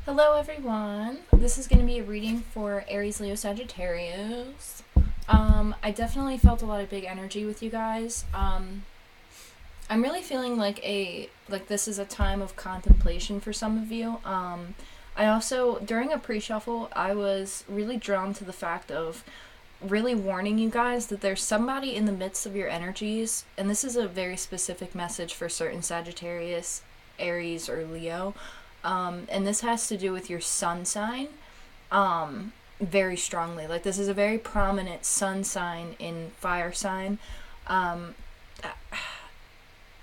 Hello everyone. This is going to be a reading for Aries, Leo, Sagittarius. I definitely felt a lot of big energy with you guys. I'm really feeling like this is a time of contemplation for some of you. I also, during a pre-shuffle, I was really drawn to the fact of really warning you guys that there's somebody in the midst of your energies, and this is a very specific message for certain Sagittarius, Aries, or Leo. And this has to do with your sun sign, very strongly. Like, this is a very prominent sun sign in fire sign. Um,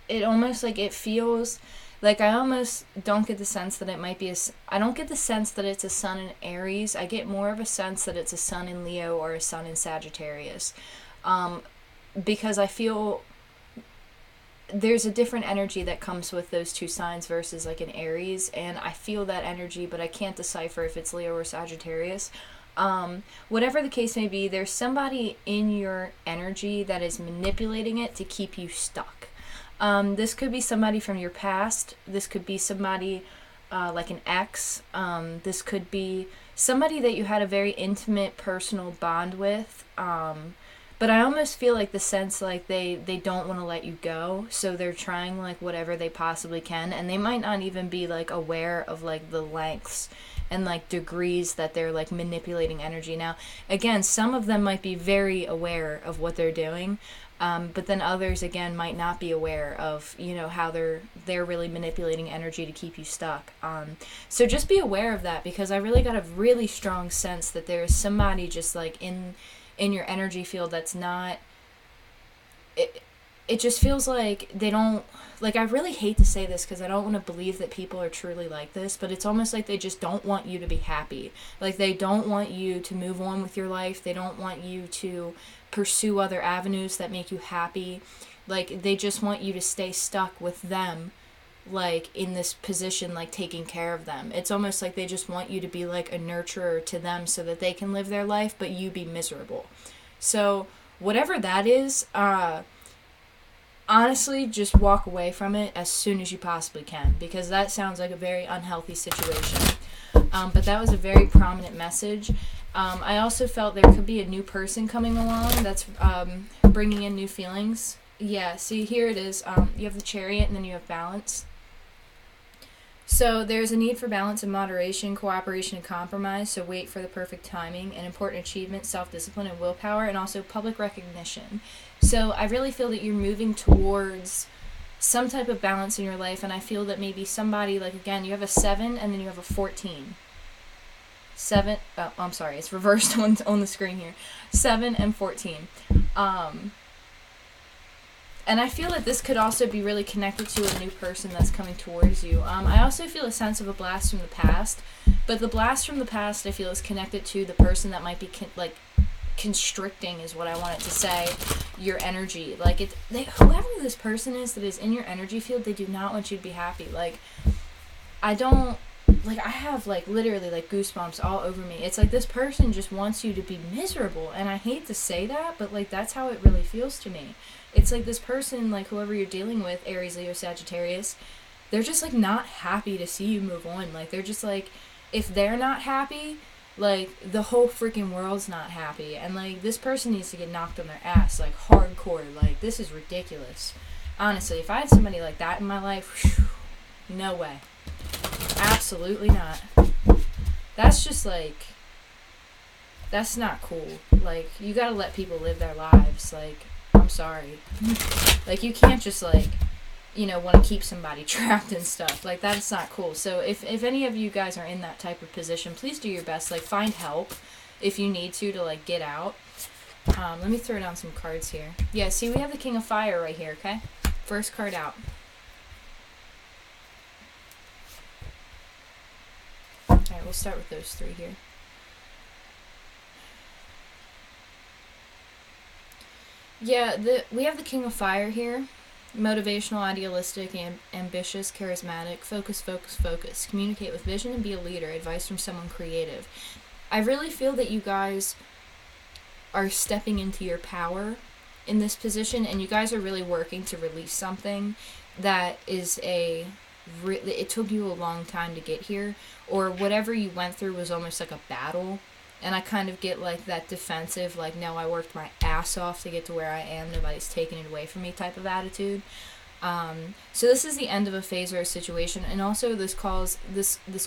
it almost, like, it feels like I almost don't get the sense that it might be I don't get the sense that it's a sun in Aries. I get more of a sense that it's a sun in Leo or a sun in Sagittarius. Because I feel there's a different energy that comes with those two signs versus like an Aries, and I feel that energy, but I can't decipher if it's Leo or Sagittarius. Whatever the case may be, there's somebody in your energy that is manipulating it to keep you stuck. This could be somebody from your past. This could be somebody like an ex. This could be somebody that you had a very intimate personal bond with. But I almost feel like the sense like they don't want to let you go, so they're trying like whatever they possibly can, and they might not even be like aware of like the lengths and like degrees that they're like manipulating energy. Now, again, some of them might be very aware of what they're doing, but then others again might not be aware of how they're really manipulating energy to keep you stuck. So just be aware of that, because I really got a really strong sense that there is somebody just like in your energy field that's not it just feels like they don't, like, I really hate to say this because I don't want to believe that people are truly like this, but it's almost like they just don't want you to be happy. Like, they don't want you to move on with your life. They don't want you to pursue other avenues that make you happy. Like, they just want you to stay stuck with them, like in this position, like taking care of them. It's almost like they just want you to be like a nurturer to them so that they can live their life but you be miserable. So whatever that is, honestly, just walk away from it as soon as you possibly can, because that sounds like a very unhealthy situation. But that was a very prominent message. I also felt there could be a new person coming along that's bringing in new feelings. Yeah, see, here it is. You have the Chariot and then you have Balance. So there's a need for balance and moderation, cooperation and compromise, so wait for the perfect timing, and important achievement, self-discipline and willpower, and also public recognition. So I really feel that you're moving towards some type of balance in your life, and I feel that maybe somebody, like, again, you have a 7 and then you have a 14. 7, oh, I'm sorry, it's reversed on the screen here. 7 and 14. And I feel that this could also be really connected to a new person that's coming towards you. I also feel a sense of a blast from the past. But the blast from the past, I feel, is connected to the person that might be, constricting is what I wanted to say, your energy. Like, whoever this person is that is in your energy field, they do not want you to be happy. Like, I have, like, literally, like, goosebumps all over me. It's like this person just wants you to be miserable. And I hate to say that, but, like, that's how it really feels to me. It's like this person, like, whoever you're dealing with, Aries, Leo, Sagittarius, they're just, like, not happy to see you move on. Like, they're just, like, if they're not happy, like, the whole freaking world's not happy. And, like, this person needs to get knocked on their ass, like, hardcore. Like, this is ridiculous. Honestly, if I had somebody like that in my life, whew, no way. Absolutely not. That's just, like, that's not cool. Like, you gotta let people live their lives. Like, I'm sorry. Like, you can't just, like, want to keep somebody trapped and stuff. Like, that's not cool. So if any of you guys are in that type of position, please do your best. Like, find help if you need to like, get out. Let me throw down some cards here. Yeah, see, we have the King of Fire right here, okay? First card out. Alright, we'll start with those three here. Yeah, we have the King of Fire here. Motivational, idealistic, ambitious, charismatic, focus. Communicate with vision and be a leader. Advice from someone creative. I really feel that you guys are stepping into your power in this position, and you guys are really working to release something that is a it took you a long time to get here, or whatever you went through was almost like a battle. And I kind of get like that defensive, like, no, I worked my ass off to get to where I am, nobody's taking it away from me type of attitude. So this is the end of a phase or a situation, and also this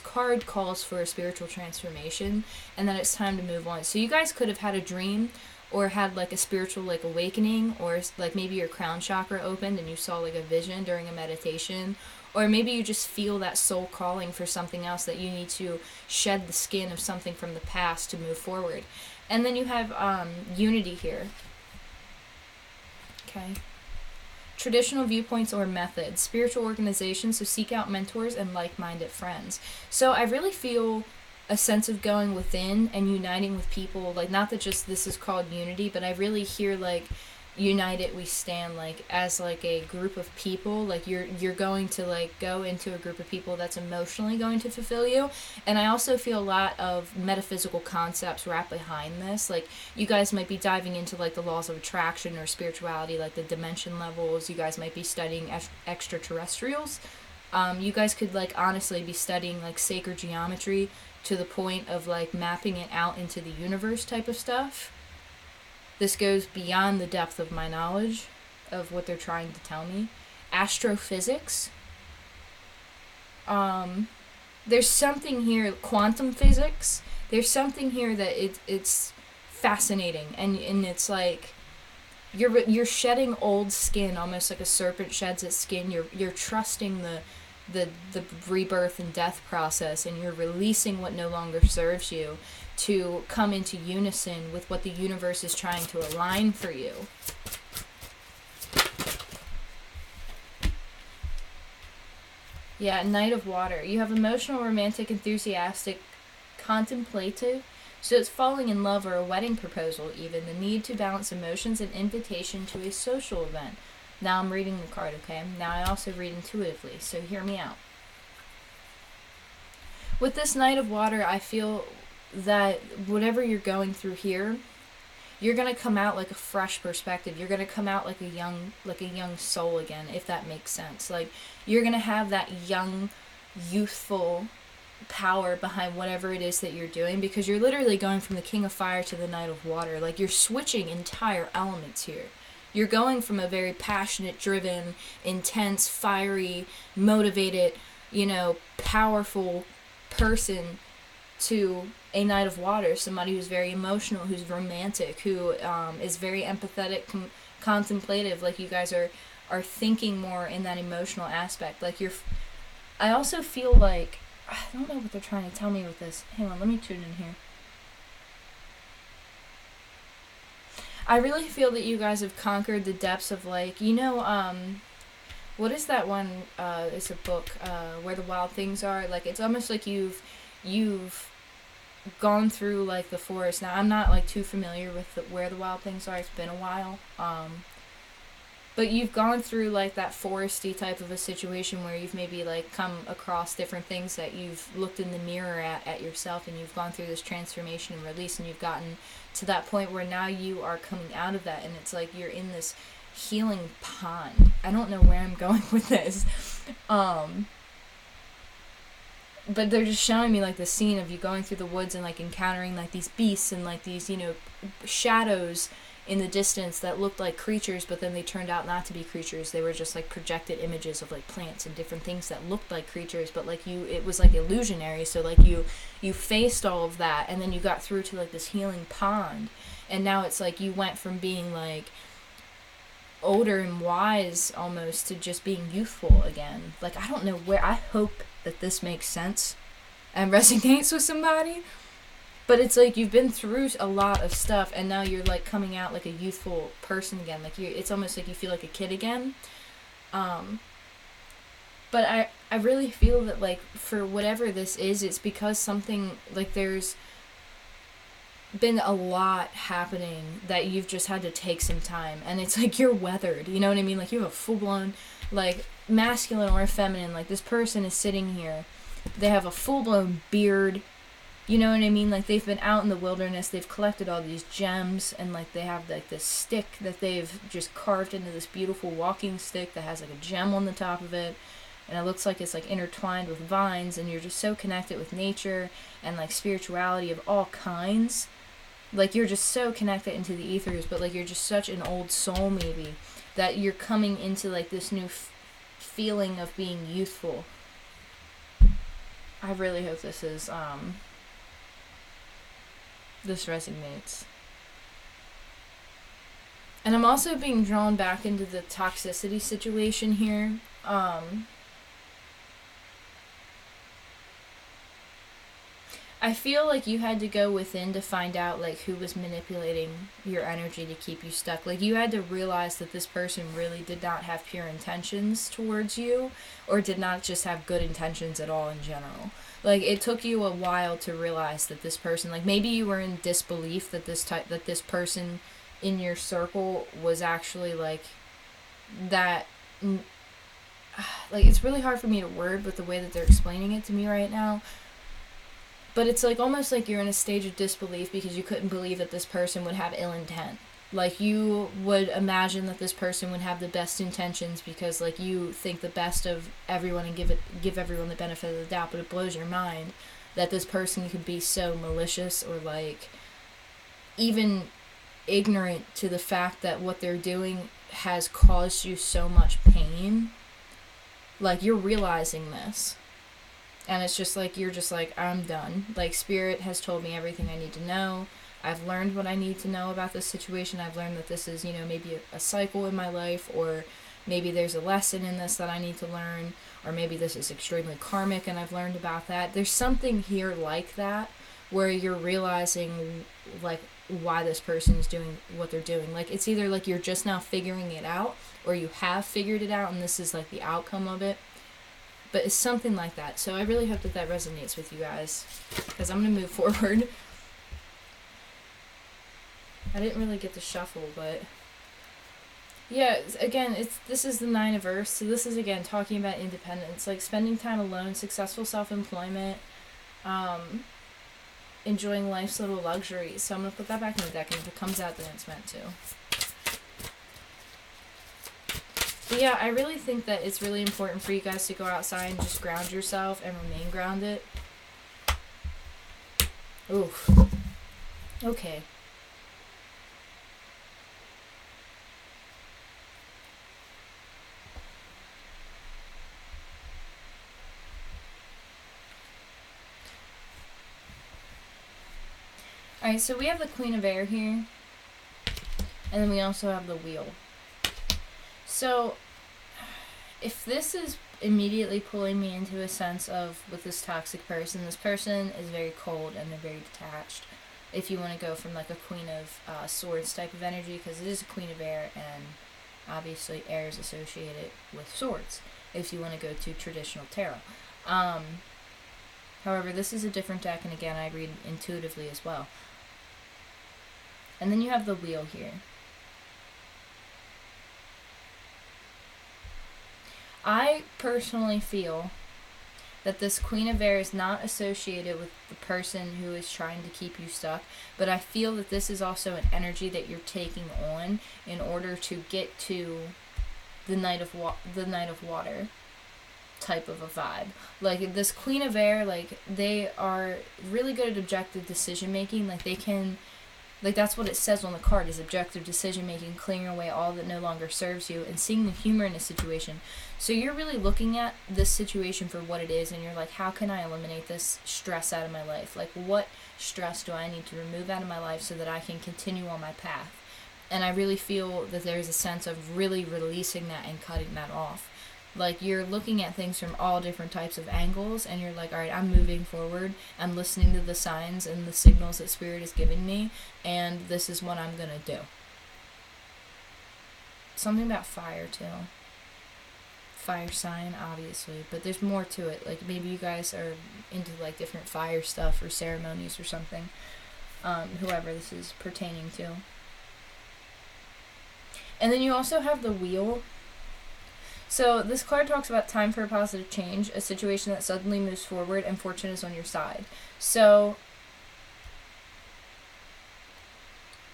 card calls for a spiritual transformation, and that it's time to move on. So you guys could have had a dream, or had like a spiritual like awakening, or like maybe your crown chakra opened and you saw like a vision during a meditation, or maybe you just feel that soul calling for something else, that you need to shed the skin of something from the past to move forward. And then you have unity here. Okay. Traditional viewpoints or methods, spiritual organizations, so seek out mentors and like-minded friends. So I really feel a sense of going within and uniting with people, like, not that just this is called unity, but I really hear like united we stand, like as like a group of people, like you're going to like go into a group of people that's emotionally going to fulfill you. And I also feel a lot of metaphysical concepts wrapped behind this, like you guys might be diving into like the laws of attraction or spirituality, like the dimension levels. You guys might be studying extraterrestrials. You guys could like honestly be studying like sacred geometry to the point of like mapping it out into the universe type of stuff. This goes beyond the depth of my knowledge of what they're trying to tell me. Astrophysics. There's something here, quantum physics. There's something here that it's fascinating, and it's like you're shedding old skin, almost like a serpent sheds its skin. You're trusting the rebirth and death process, and you're releasing what no longer serves you to come into unison with what the universe is trying to align for you. Yeah, Knight of Water. You have emotional, romantic, enthusiastic, contemplative. So it's falling in love or a wedding proposal even. The need to balance emotions and invitation to a social event. Now I'm reading the card, okay? Now I also read intuitively, so hear me out. With this Knight of Water, I feel that whatever you're going through here, you're going to come out like a fresh perspective. You're going to come out like a young soul again, if that makes sense. Like, you're going to have that young, youthful power behind whatever it is that you're doing, because you're literally going from the King of Fire to the Knight of Water. Like, you're switching entire elements here. You're going from a very passionate, driven, intense, fiery, motivated, powerful person to a Knight of Water, somebody who's very emotional, who's romantic, who is very empathetic, contemplative. Like, you guys are thinking more in that emotional aspect. Like, I also feel like, I don't know what they're trying to tell me with this. Hang on, let me tune in here. I really feel that you guys have conquered the depths of, like, what is that one, it's a book, Where the Wild Things Are. Like, it's almost like you've gone through like the forest. Now I'm not like too familiar with where the wild things are. It's been a while. But you've gone through like that foresty type of a situation where you've maybe like come across different things that you've looked in the mirror at yourself, and you've gone through this transformation and release, and you've gotten to that point where now you are coming out of that, and it's like you're in this healing pond. I don't know where I'm going with this. But they're just showing me like the scene of you going through the woods and like encountering like these beasts and like these, shadows in the distance that looked like creatures, but then they turned out not to be creatures. They were just like projected images of like plants and different things that looked like creatures, but like it was like illusionary. So like you faced all of that, and then you got through to like this healing pond, and now it's like you went from being like older and wise almost to just being youthful again. Like, I don't know where, I hope that this makes sense and resonates with somebody, but it's like you've been through a lot of stuff, and now you're like coming out like a youthful person again. Like, it's almost like you feel like a kid again. But I really feel that like for whatever this is, it's because something, like, there's been a lot happening that you've just had to take some time, and it's like you're weathered, you know what I mean? Like, you have a full-blown like masculine or feminine, like this person is sitting here, they have a full-blown beard, you know what I mean? Like, they've been out in the wilderness, they've collected all these gems, and like they have like this stick that they've just carved into this beautiful walking stick that has like a gem on the top of it. and it looks like it's like intertwined with vines, and you're just so connected with nature and like spirituality of all kinds. Like you're just so connected into the ethers, but like you're just such an old soul maybe that you're coming into like this new feeling of being youthful. I really hope this is this resonates. And I'm also being drawn back into the toxicity situation here. I feel like you had to go within to find out like who was manipulating your energy to keep you stuck. Like you had to realize that this person really did not have pure intentions towards you, or did not just have good intentions at all in general. Like it took you a while to realize that this person, like maybe you were in disbelief that this person in your circle was actually like that. Like it's really hard for me to word with the way that they're explaining it to me right now. But it's like almost like you're in a stage of disbelief because you couldn't believe that this person would have ill intent. Like you would imagine that this person would have the best intentions because like you think the best of everyone and give everyone the benefit of the doubt, but it blows your mind that this person could be so malicious or like even ignorant to the fact that what they're doing has caused you so much pain. Like you're realizing this. And it's just like, you're just like, I'm done. Like, Spirit has told me everything I need to know. I've learned what I need to know about this situation. I've learned that this is, you know, maybe a cycle in my life, or maybe there's a lesson in this that I need to learn, or maybe this is extremely karmic and I've learned about that. There's something here like that where you're realizing, like, why this person is doing what they're doing. Like, it's either like you're just now figuring it out, or you have figured it out and this is like the outcome of it. But it's something like that. So I really hope that that resonates with you guys, because I'm going to move forward. I didn't really get to shuffle, but yeah, again, this is the Nine of Earths. So this is, again, talking about independence, like spending time alone, successful self-employment, enjoying life's little luxuries. So I'm going to put that back in the deck, and if it comes out, then it's meant to. But yeah, I really think that it's really important for you guys to go outside and just ground yourself and remain grounded. Oof. Okay. Alright, so we have the Queen of Air here. And then we also have the Wheel. So, if this is immediately pulling me into a sense of, with this toxic person, this person is very cold and they're very detached. If you want to go from like a Queen of Swords type of energy, because it is a Queen of Air, and obviously air is associated with swords, if you want to go to traditional tarot. However, this is a different deck, and again, I read intuitively as well. And then you have the Wheel here. I personally feel that this Queen of Air is not associated with the person who is trying to keep you stuck, but I feel that this is also an energy that you're taking on in order to get to the Knight of Water type of a vibe. Like, this Queen of Air, like, they are really good at objective decision making. Like, they can, like, that's what it says on the card, is objective decision making, clearing away all that no longer serves you, and seeing the humor in a situation. So you're really looking at this situation for what it is, and you're like, how can I eliminate this stress out of my life? Like, what stress do I need to remove out of my life so that I can continue on my path? And I really feel that there's a sense of really releasing that and cutting that off. Like, you're looking at things from all different types of angles, and you're like, all right, I'm moving forward. I'm listening to the signs and the signals that Spirit is giving me, and this is what I'm going to do. Something about fire, too. Fire sign, obviously, but there's more to it. Like, maybe you guys are into, like, different fire stuff or ceremonies or something. Whoever this is pertaining to. And then you also have the Wheel. So this card talks about time for a positive change, a situation that suddenly moves forward, and fortune is on your side. So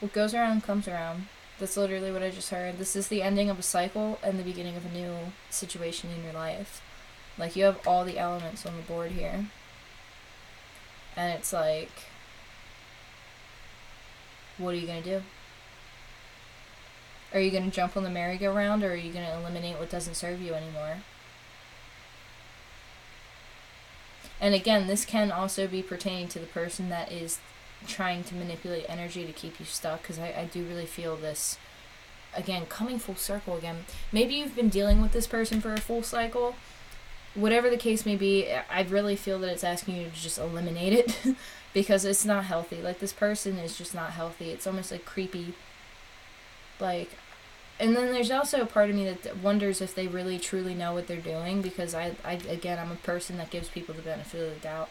what goes around comes around. That's literally what I just heard. This is the ending of a cycle and the beginning of a new situation in your life. Like, you have all the elements on the board here. And it's like, what are you going to do? Are you going to jump on the merry-go-round, or are you going to eliminate what doesn't serve you anymore? And again, this can also be pertaining to the person that is trying to manipulate energy to keep you stuck, because I do really feel this, again, coming full circle again. Maybe you've been dealing with this person for a full cycle. Whatever the case may be, I really feel that it's asking you to just eliminate it because it's not healthy. Like, this person is just not healthy. It's almost like creepy. Like, and then there's also a part of me that wonders if they really truly know what they're doing, because again, I'm a person that gives people the benefit of the doubt.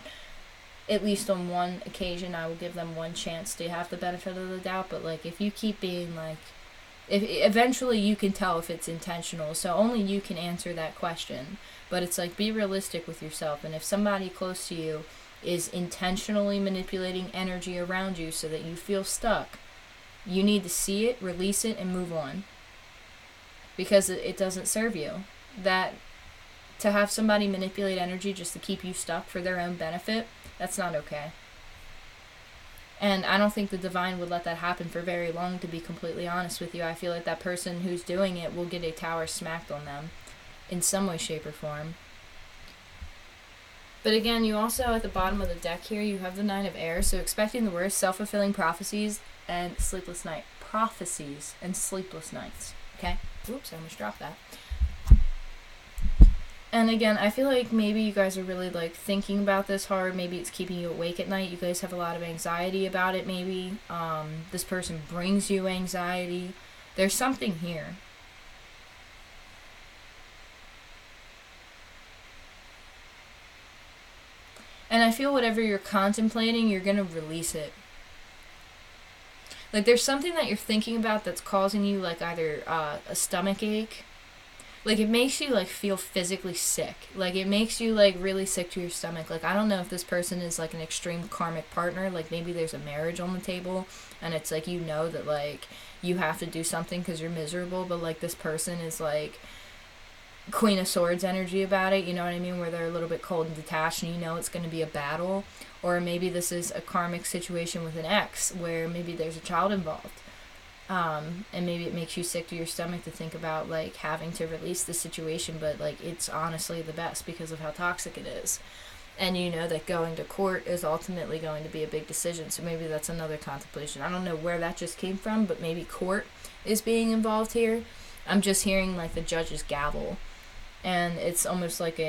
At least on one occasion, I will give them one chance to have the benefit of the doubt. But like, if you keep being like, eventually you can tell if it's intentional, so only you can answer that question. But it's like, be realistic with yourself, and if somebody close to you is intentionally manipulating energy around you so that you feel stuck, you need to see it, release it, and move on, because it doesn't serve you. That to have somebody manipulate energy just to keep you stuck for their own benefit, that's not okay. And I don't think the divine would let that happen for very long, to be completely honest with you. I feel like that person who's doing it will get a tower smacked on them in some way, shape, or form. But again, you also, at the bottom of the deck here, you have the Nine of Air, so expecting the worst, self-fulfilling prophecies, and sleepless night. Prophecies and sleepless nights. Okay? Oops, I almost dropped that. And again, I feel like maybe you guys are really like thinking about this hard. Maybe it's keeping you awake at night. You guys have a lot of anxiety about it, maybe. This person brings you anxiety. There's something here. And I feel whatever you're contemplating, you're going to release it. Like, there's something that you're thinking about that's causing you, like, either a stomach ache. Like, it makes you, like, feel physically sick. Like, it makes you, like, really sick to your stomach. Like, I don't know if this person is, like, an extreme karmic partner. Like, maybe there's a marriage on the table, and it's, like, you know that, like, you have to do something because you're miserable. But, like, this person is, like, Queen of Swords energy about it. You know what I mean? Where they're a little bit cold and detached, and you know it's going to be a battle. Or maybe this is a karmic situation with an ex, where maybe there's a child involved. And maybe it makes you sick to your stomach to think about, like, having to release the situation, but, like, it's honestly the best because of how toxic it is. And you know that going to court is ultimately going to be a big decision, so maybe that's another contemplation. I don't know where that just came from, but maybe court is being involved here. I'm just hearing, like, the judge's gavel, and it's almost like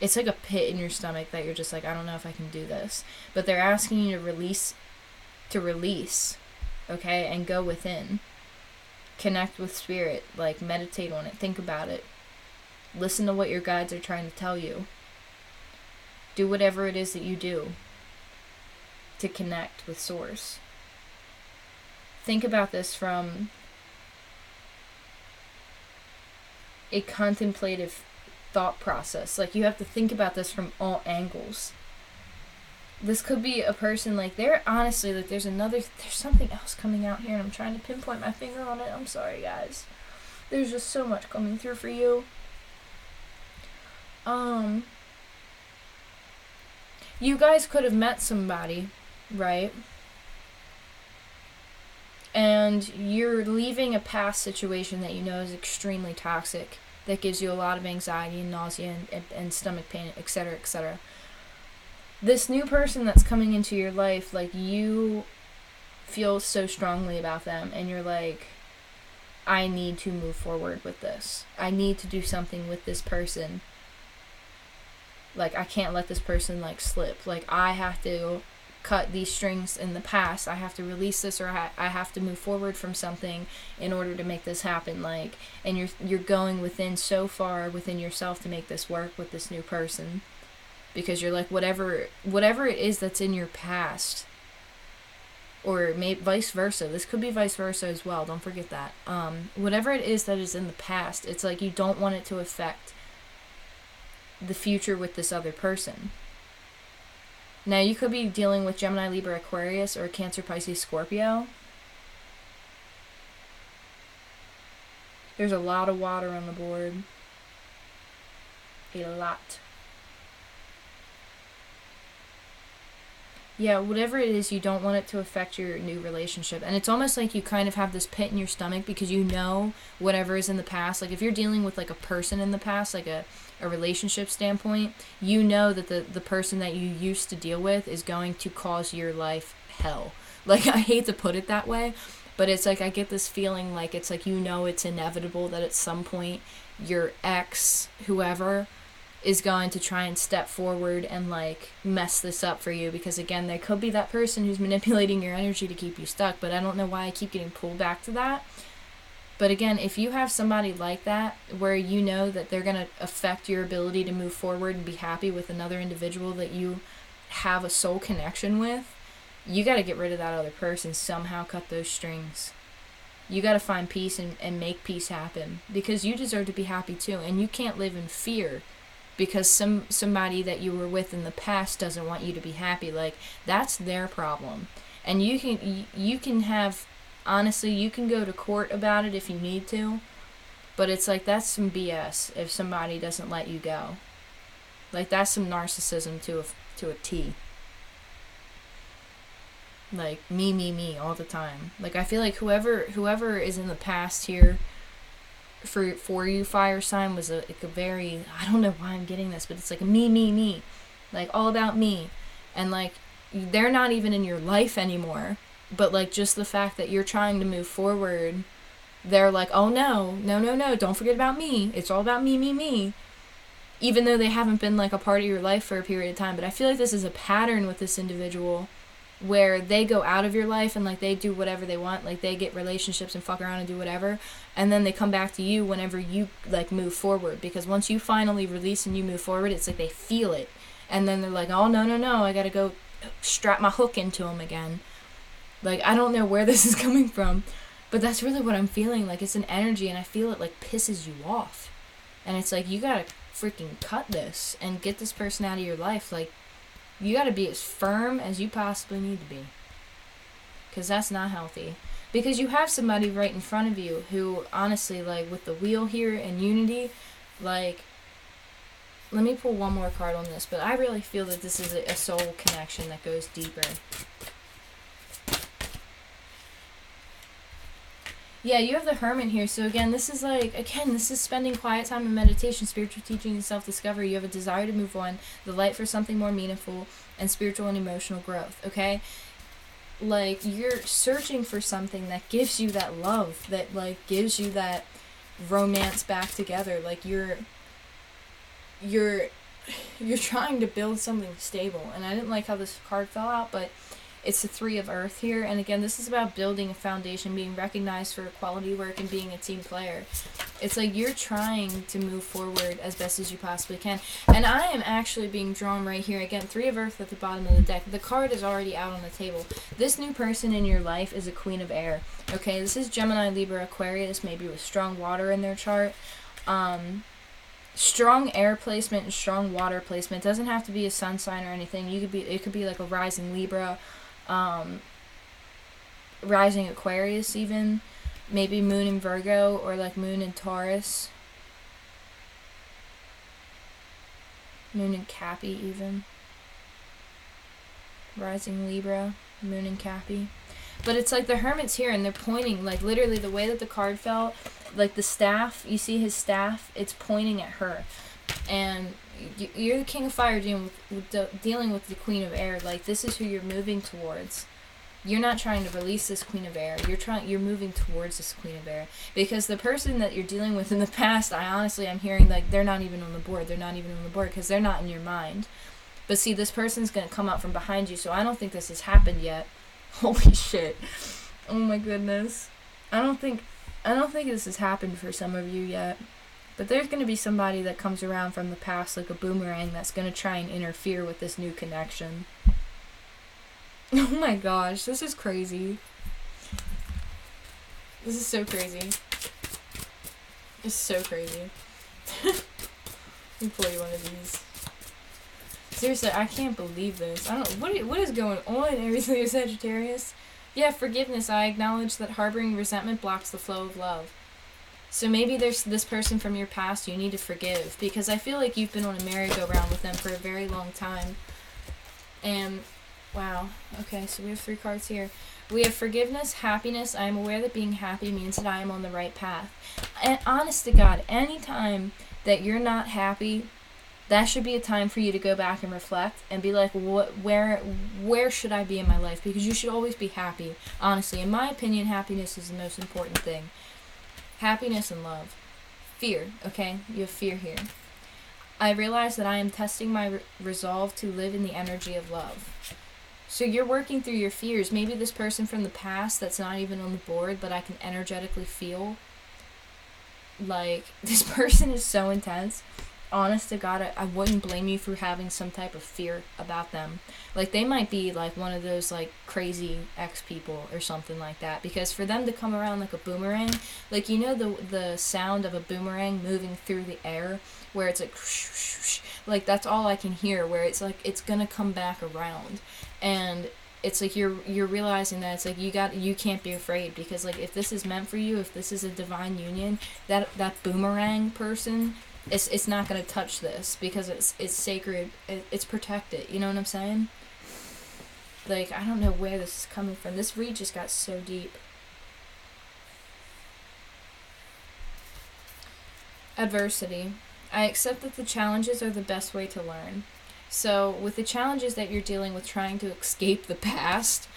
it's like a pit in your stomach that you're just like, I don't know if I can do this. But they're asking you to release, okay, and go within. Connect with spirit, like, meditate on it, think about it. Listen to what your guides are trying to tell you. Do whatever it is that you do to connect with source. Think about this from a contemplative thought process. Like, you have to think about this from all angles. This could be a person, like, they're honestly, like, there's something else coming out here, and I'm trying to pinpoint my finger on it. I'm sorry, guys. There's just so much coming through for you. You guys could have met somebody, right? And you're leaving a past situation that you know is extremely toxic, that gives you a lot of anxiety and nausea and stomach pain, etc., etc. This new person that's coming into your life, like, you feel so strongly about them, and you're like, I need to move forward with this. I need to do something with this person. Like, I can't let this person, like, slip. Like, I have to cut these strings in the past. I have to release this, or I have to move forward from something in order to make this happen. Like, and you're going within so far within yourself to make this work with this new person, because you're like, whatever it is that's in your past, or maybe vice versa. This could be vice versa as well. Don't forget that. Whatever it is that is in the past, it's like you don't want it to affect the future with this other person. Now, you could be dealing with Gemini, Libra, Aquarius, or Cancer, Pisces, Scorpio. There's a lot of water on the board. A lot. Yeah, whatever it is, you don't want it to affect your new relationship. And it's almost like you kind of have this pit in your stomach because you know whatever is in the past. Like if you're dealing with like a person in the past, like a relationship standpoint, you know that the person that you used to deal with is going to cause your life hell. Like I hate to put it that way, but it's like I get this feeling like it's like you know it's inevitable that at some point your ex, whoever, is going to try and step forward and like mess this up for you, because again there could be that person who's manipulating your energy to keep you stuck, but I don't know why I keep getting pulled back to that. But again, if you have somebody like that where you know that they're going to affect your ability to move forward and be happy with another individual that you have a soul connection with, you got to get rid of that other person, somehow cut those strings. You got to find peace and make peace happen, because you deserve to be happy too, and you can't live in fear because somebody that you were with in the past doesn't want you to be happy. Like that's their problem. And you can have, honestly, you can go to court about it if you need to, but it's like that's some BS if somebody doesn't let you go. Like that's some narcissism to a T. Like me all the time. Like I feel like whoever is in the past here for you, fire sign, was a very, I don't know why I'm getting this, but it's like a me, like all about me. And like they're not even in your life anymore, but like just the fact that you're trying to move forward, they're like, oh no, don't forget about me, it's all about me, even though they haven't been like a part of your life for a period of time. But I feel like this is a pattern with this individual where they go out of your life and like they do whatever they want, like they get relationships and fuck around and do whatever, and then they come back to you whenever you like move forward, because once you finally release and you move forward, it's like they feel it, and then they're like, oh no, I gotta go strap my hook into them again. Like I don't know where this is coming from, but that's really what I'm feeling. Like it's an energy, and I feel it like pisses you off, and it's like you gotta freaking cut this and get this person out of your life. Like you gotta be as firm as you possibly need to be, because that's not healthy. Because you have somebody right in front of you who, honestly, like with the wheel here and unity, like, let me pull one more card on this, but I really feel that this is a soul connection that goes deeper. Yeah, you have the Hermit here. So again, this is spending quiet time in meditation, spiritual teaching, and self-discovery. You have a desire to move on, the light for something more meaningful, and spiritual and emotional growth, okay? Like, you're searching for something that gives you that love, that, like, gives you that romance back together. Like, you're trying to build something stable. And I didn't like how this card fell out, but it's the Three of Earth here, and again, this is about building a foundation, being recognized for quality work, and being a team player. It's like you're trying to move forward as best as you possibly can. And I am actually being drawn right here. Again, Three of Earth at the bottom of the deck. The card is already out on the table. This new person in your life is a Queen of Air. Okay, this is Gemini, Libra, Aquarius, maybe with strong water in their chart. Strong air placement and strong water placement. It doesn't have to be a sun sign or anything. It could be like a rising Libra, rising Aquarius even, maybe moon in Virgo, or like moon in Taurus, moon in Cappy even, rising Libra, moon in Cappy. But it's like the Hermit's here, and they're pointing, like literally the way that the card fell, like the staff, you see his staff, it's pointing at her. And you're the King of Fire dealing with the Queen of Air. Like, this is who you're moving towards. You're not trying to release this Queen of Air. You're moving towards this Queen of Air. Because the person that you're dealing with in the past, I'm hearing like they're not even on the board. They're not even on the board because they're not in your mind. But see, this person's going to come up from behind you, so I don't think this has happened yet. Holy shit. Oh my goodness. I don't think this has happened for some of you yet. But there's going to be somebody that comes around from the past like a boomerang that's going to try and interfere with this new connection. Oh my gosh, this is crazy. This is so crazy. It's so crazy. Let me pull you one of these. Seriously, I can't believe this. What is going on, Aries, Sagittarius? Yeah, forgiveness. I acknowledge that harboring resentment blocks the flow of love. So maybe there's this person from your past you need to forgive, because I feel like you've been on a merry-go-round with them for a very long time. And, wow, okay, so we have 3 cards here. We have forgiveness, happiness. I am aware that being happy means that I am on the right path. And honest to God, anytime that you're not happy, that should be a time for you to go back and reflect and be like, where should I be in my life? Because you should always be happy. Honestly, in my opinion, happiness is the most important thing. Happiness and love. Fear, okay? You have fear here. I realize that I am testing my resolve to live in the energy of love. So you're working through your fears. Maybe this person from the past that's not even on the board, but I can energetically feel like this person is so intense. Honest to God, I wouldn't blame you for having some type of fear about them. Like, they might be like one of those like crazy ex-people or something like that, because for them to come around like a boomerang, like, you know the sound of a boomerang moving through the air, where it's like whoosh, whoosh, whoosh, like that's all I can hear, where it's like it's gonna come back around. And it's like you're realizing that it's like you can't be afraid, because like if this is meant for you, if this is a divine union, that boomerang person, it's not going to touch this, because it's sacred, it's protected, you know what I'm saying? Like, I don't know where this is coming from. This read just got so deep. Adversity. I accept that the challenges are the best way to learn. So with the challenges that you're dealing with, trying to escape the past,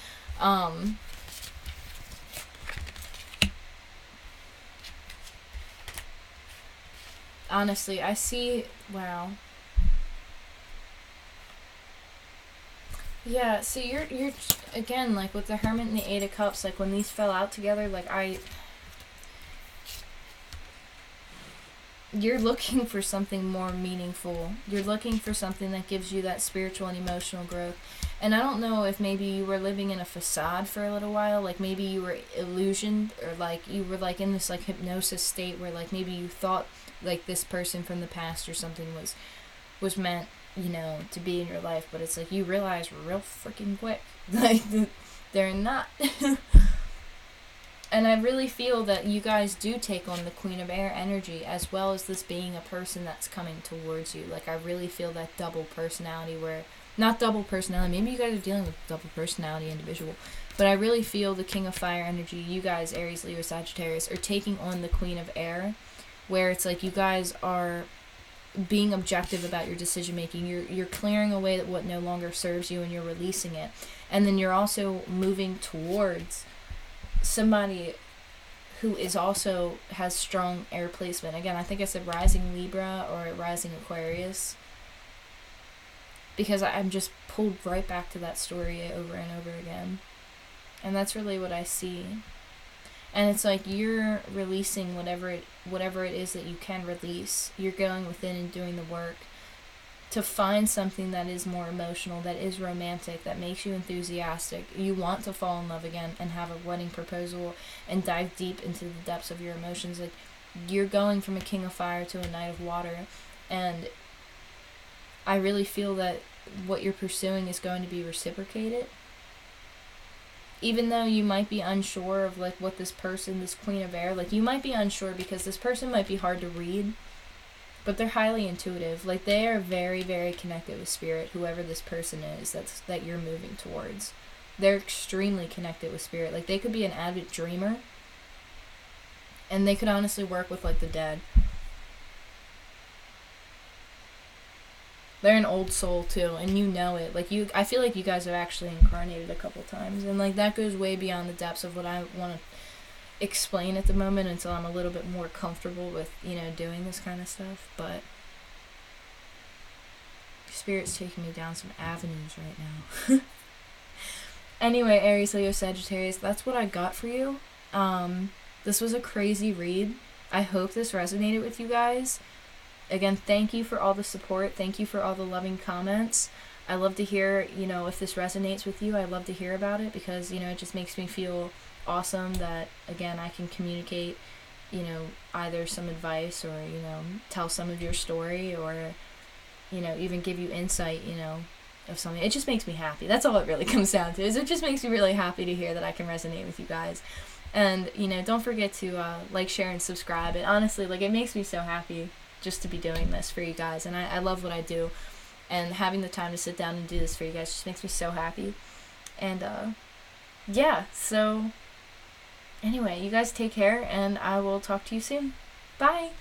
honestly, I see, wow. Yeah, so you're again, like with the Hermit and the 8 of Cups, like when these fell out together, like you're looking for something more meaningful. You're looking for something that gives you that spiritual and emotional growth. And I don't know if maybe you were living in a facade for a little while, like maybe you were illusioned, or like you were like in this like hypnosis state where like maybe you thought like this person from the past or something was meant, you know, to be in your life, but it's like you realize real freaking quick like they're not. And I really feel that you guys do take on the Queen of Air energy, as well as this being a person that's coming towards you. Like, I really feel that double personality, where, not double personality, maybe you guys are dealing with double personality individual, but I really feel the King of Fire energy, you guys, Aries, Leo, Sagittarius, are taking on the Queen of Air, where it's like you guys are being objective about your decision making. You're clearing away what no longer serves you, and you're releasing it. And then you're also moving towards somebody who is also has strong air placement. Again, I think I said rising Libra or rising Aquarius, because I'm just pulled right back to that story over and over again. And that's really what I see. And it's like you're releasing whatever it is that you can release. You're going within and doing the work to find something that is more emotional, that is romantic, that makes you enthusiastic. You want to fall in love again and have a wedding proposal and dive deep into the depths of your emotions. Like, you're going from a King of Fire to a Knight of Water, and I really feel that what you're pursuing is going to be reciprocated. Even though you might be unsure of like what this person, this Queen of Air, like you might be unsure because this person might be hard to read, but they're highly intuitive. Like, they are very, very connected with spirit, whoever this person is that you're moving towards. They're extremely connected with spirit. Like, they could be an avid dreamer, and they could honestly work with like the dead. They're an old soul too, and you know it. Like, I feel like you guys have actually incarnated a couple times, and like that goes way beyond the depths of what I want to explain at the moment, until I'm a little bit more comfortable with, you know, doing this kind of stuff. But Spirit's taking me down some avenues right now. Anyway, Aries, Leo, Sagittarius, that's what I got for you. This was a crazy read. I hope this resonated with you guys. Again, thank you for all the support. Thank you for all the loving comments. I love to hear, you know, if this resonates with you, I love to hear about it, because, you know, it just makes me feel awesome that, again, I can communicate, you know, either some advice, or, you know, tell some of your story, or, you know, even give you insight, you know, of something. It just makes me happy. That's all it really comes down to, is it just makes me really happy to hear that I can resonate with you guys. And, you know, don't forget to like, share, and subscribe. And honestly, like, it makes me so happy just to be doing this for you guys. And I love what I do. And having the time to sit down and do this for you guys just makes me so happy. And, yeah, so anyway, you guys take care, and I will talk to you soon. Bye!